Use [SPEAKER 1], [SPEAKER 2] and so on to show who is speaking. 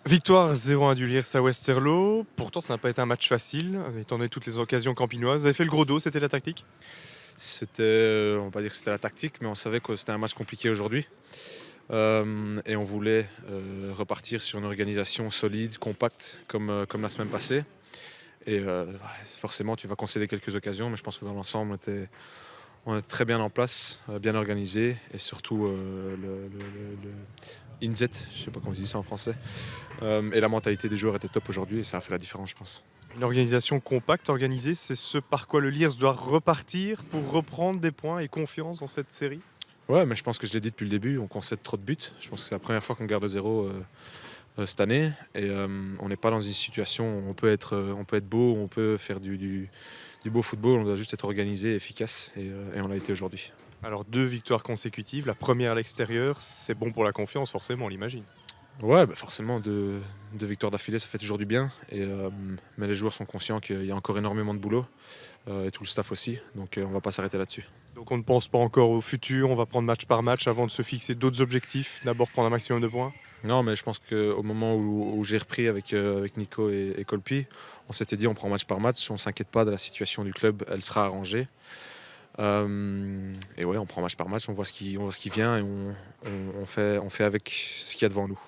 [SPEAKER 1] Victoire 0-1 du Lierse à Westerlo. Pourtant, ça n'a pas été un match facile, étant donné toutes les occasions campinoises. Vous avez fait le gros dos, c'était la tactique?
[SPEAKER 2] C'était, on va pas dire que c'était la tactique, mais on savait que c'était un match compliqué aujourd'hui. Et on voulait repartir sur une organisation solide, compacte, comme la semaine passée. Et forcément, tu vas concéder quelques occasions, mais je pense que dans l'ensemble, on était très bien en place, bien organisé, et surtout le inzet, je ne sais pas comment on dit ça en français. Et la mentalité des joueurs était top aujourd'hui, et ça a fait la différence, je pense.
[SPEAKER 1] Une organisation compacte, organisée, c'est ce par quoi le Lierse doit repartir pour reprendre des points et confiance dans cette série?
[SPEAKER 2] Ouais, mais je pense que je l'ai dit depuis le début, on concède trop de buts. Je pense que c'est la première fois qu'on garde 0 cette année. Et on n'est pas dans une situation où on peut être beau, on peut faire du beau football. On doit juste être organisé, efficace. Et on l'a été aujourd'hui.
[SPEAKER 1] Alors, 2 victoires consécutives, la première à l'extérieur, c'est bon pour la confiance, forcément, on l'imagine.
[SPEAKER 2] Ouais, bah forcément, deux victoires d'affilée, ça fait toujours du bien. Mais les joueurs sont conscients qu'il y a encore énormément de boulot. Et tout le staff aussi. Donc on ne va pas s'arrêter là-dessus.
[SPEAKER 1] Donc, on ne pense pas encore au futur, on va prendre match par match avant de se fixer d'autres objectifs. D'abord, prendre un maximum de points.
[SPEAKER 2] Non, mais je pense qu'au moment où j'ai repris avec Nico et Colpi, on s'était dit on prend match par match, on ne s'inquiète pas de la situation du club, elle sera arrangée. Et ouais, on prend match par match, on voit ce qui vient et on fait avec ce qu'il y a devant nous.